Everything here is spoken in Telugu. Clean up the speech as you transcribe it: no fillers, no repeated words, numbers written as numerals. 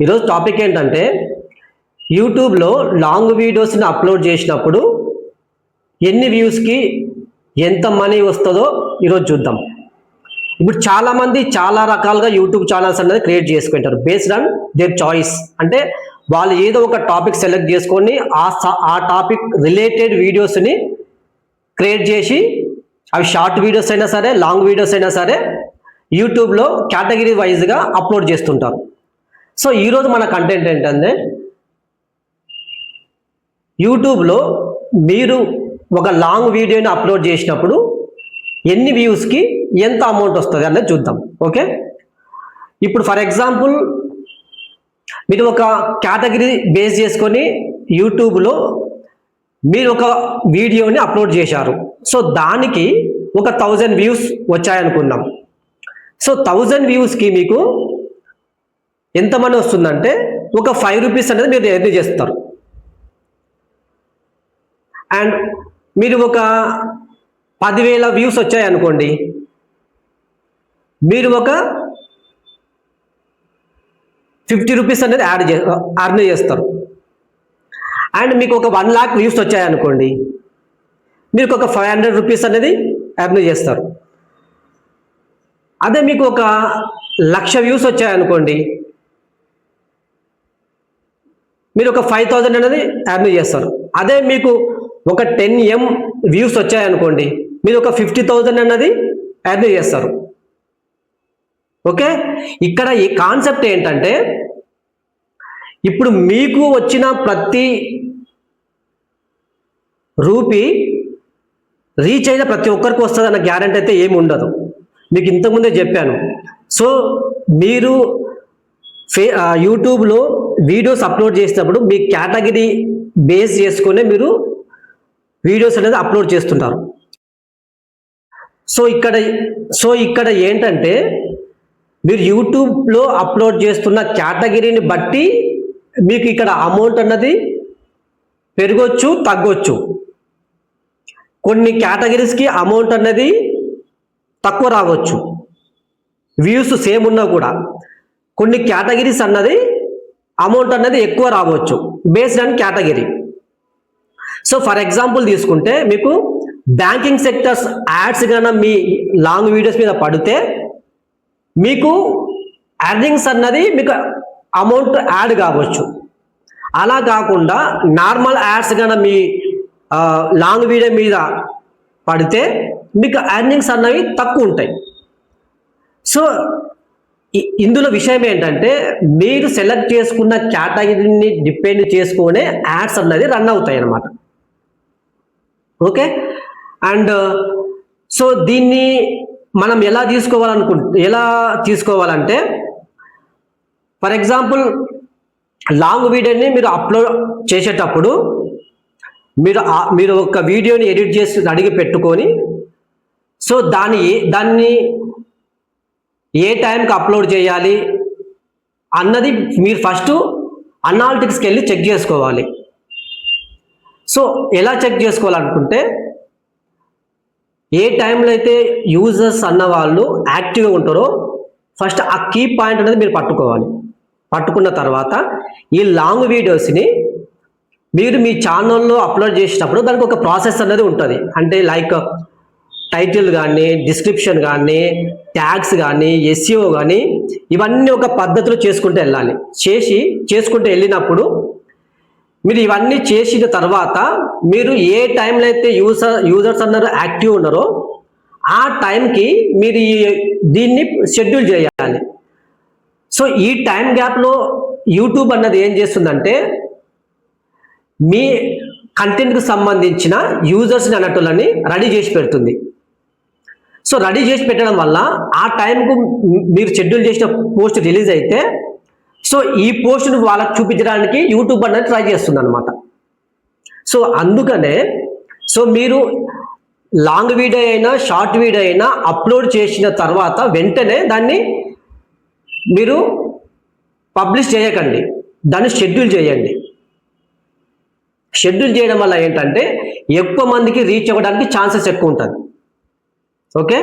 ఈరోజు టాపిక్ ఏంటంటే యూట్యూబ్లో లాంగ్ వీడియోస్ని అప్లోడ్ చేసినప్పుడు ఎన్ని వ్యూస్కి ఎంత మనీ వస్తుందో ఈరోజు చూద్దాం. ఇప్పుడు చాలామంది చాలా రకాలుగా యూట్యూబ్ ఛానల్స్ అనేది క్రియేట్ చేసుకుంటారు బేస్డ్ ఆన్ దేర్ చాయిస్. అంటే వాళ్ళు ఏదో ఒక టాపిక్ సెలెక్ట్ చేసుకొని ఆ టాపిక్ రిలేటెడ్ వీడియోస్ని క్రియేట్ చేసి అవి షార్ట్ వీడియోస్ అయినా సరే లాంగ్ వీడియోస్ అయినా సరే యూట్యూబ్లో కేటగిరీ వైజ్గా అప్లోడ్ చేస్తుంటారు. సో ఈరోజు మన కంటెంట్ ఏంటంటే యూట్యూబ్లో మీరు ఒక లాంగ్ వీడియోని అప్లోడ్ చేసినప్పుడు ఎన్ని వ్యూస్కి ఎంత అమౌంట్ వస్తుంది అనేది చూద్దాం. ఓకే, ఇప్పుడు ఫర్ ఎగ్జాంపుల్ మీరు ఒక కేటగిరీ బేస్ చేసుకొని యూట్యూబ్లో మీరు ఒక వీడియోని అప్లోడ్ చేశారు. సో దానికి ఒక 1000 వ్యూస్ వచ్చాయనుకుందాం. సో 1000 వ్యూస్కి మీకు ఎంత మనీ వస్తుందంటే ఒక 5 రూపీస్ అనేది మీరు ఎర్న్ చేస్తారు. అండ్ మీరు ఒక 10,000 వ్యూస్ వచ్చాయనుకోండి, మీరు ఒక 50 రూపీస్ అనేది ఎర్న్ చేస్తారు. అండ్ మీకు ఒక 1 lakh వ్యూస్ వచ్చాయనుకోండి, మీకు ఒక 500 రూపీస్ అనేది ఎర్న్ చేస్తారు. అదే మీకు ఒక 1,00,000 వ్యూస్ వచ్చాయనుకోండి, మీరు ఒక 5,000 అనేది ఎర్న్ చేస్తారు. అదే మీకు ఒక 10M వ్యూస్ వచ్చాయనుకోండి, మీరు ఒక 50,000 అన్నది ఎర్న్ చేస్తారు. ఓకే, ఇక్కడ ఈ కాన్సెప్ట్ ఏంటంటే ఇప్పుడు మీకు వచ్చిన ప్రతి రూపీ రీచ్ అయిన ప్రతి ఒక్కరికి వస్తుంది అన్న గ్యారెంటీ అయితే ఏమి ఉండదు. మీకు ఇంతకుముందే చెప్పాను. సో మీరు యూట్యూబ్లో వీడియోస్ అప్లోడ్ చేసినప్పుడు మీ కేటగిరీ బేస్ చేసుకునే మీరు వీడియోస్ అనేది అప్లోడ్ చేస్తుంటారు. సో ఇక్కడ ఏంటంటే మీరు యూట్యూబ్లో అప్లోడ్ చేస్తున్న కేటగిరీని బట్టి మీకు ఇక్కడ అమౌంట్ అన్నది పెరగొచ్చు, తగ్గొచ్చు. కొన్ని కేటగిరీస్కి అమౌంట్ అన్నది తక్కువ రావచ్చు, వ్యూస్ సేమ్ ఉన్నా కూడా. కొన్ని కేటగిరీస్ అన్నది అమౌంట్ అన్నది ఎక్కువ రావచ్చు based on category. So for example తీసుకుంటే మీకు బ్యాంకింగ్ సెక్టర్స్ యాడ్స్ కన్నా మీ లాంగ్ వీడియోస్ మీద పడితే మీకు ఎర్నింగ్స్ అన్నది మీకు అమౌంట్ యాడ్ కావచ్చు. అలా కాకుండా నార్మల్ యాడ్స్ కన్నా మీ లాంగ్ వీడియో మీద పడితే మీకు ఎర్నింగ్స్ అన్నవి తక్కువ ఉంటాయి. సో ఇందులో విషయం ఏంటంటే మీరు సెలెక్ట్ చేసుకున్న కేటగిరీని డిపెండ్ చేసుకునే యాడ్స్ అన్నది రన్ అవుతాయి అన్నమాట. ఓకే, అండ్ సో దీన్ని మనం ఎలా తీసుకోవాలంటే ఫర్ ఎగ్జాంపుల్ లాంగ్ వీడియోని మీరు అప్లోడ్ చేసేటప్పుడు మీరు ఒక వీడియోని ఎడిట్ చేసి అడిగి పెట్టుకొని సో దాన్ని ఏ టైంకి అప్లోడ్ చేయాలి అన్నది మీరు ఫస్ట్ అనాలిటిక్స్కి వెళ్ళి చెక్ చేసుకోవాలి. సో ఎలా చెక్ చేసుకోవాలనుకుంటే ఏ టైంలో అయితే యూజర్స్ అన్న వాళ్ళు యాక్టివ్గా ఉంటారో ఫస్ట్ ఆ కీ పాయింట్ అనేది మీరు పట్టుకోవాలి. పట్టుకున్న తర్వాత ఈ లాంగ్ వీడియోస్ని మీరు మీ ఛానల్లో అప్లోడ్ చేసినప్పుడు దానికి ఒక ప్రాసెస్ అనేది ఉంటుంది. అంటే లైక్ టైటిల్ కానీ, డిస్క్రిప్షన్ కానీ, ట్యాగ్స్ కానీ, SEO కానీ ఇవన్నీ ఒక పద్ధతిలో చేసుకుంటూ వెళ్ళినప్పుడు మీరు ఇవన్నీ చేసిన తర్వాత మీరు ఏ టైంలో అయితే యూజర్స్ అన్నారు యాక్టివ్ ఉన్నారో ఆ టైంకి మీరు దీన్ని షెడ్యూల్ చేయాలి. సో ఈ టైం గ్యాప్లో యూట్యూబ్ అన్నది ఏం చేస్తుందంటే మీ కంటెంట్కి సంబంధించిన యూజర్స్ని అన్నట్టులని రెడీ చేసి పెడుతుంది. సో రెడీ చేసి పెట్టడం వల్ల ఆ టైంకు మీరు షెడ్యూల్ చేసిన పోస్ట్ రిలీజ్ అయితే సో ఈ పోస్ట్ను వాళ్ళకి చూపించడానికి యూట్యూబ్ అనేది ట్రై చేస్తుంది అనమాట. సో అందుకనే సో మీరు లాంగ్ వీడియో అయినా షార్ట్ వీడియో అయినా అప్లోడ్ చేసిన తర్వాత వెంటనే దాన్ని మీరు పబ్లిష్ చేయకండి, దాన్ని షెడ్యూల్ చేయండి. షెడ్యూల్ చేయడం వల్ల ఏంటంటే ఎక్కువ మందికి రీచ్ అవ్వడానికి ఛాన్సెస్ ఎక్కువ ఉంటుంది. ఓకే.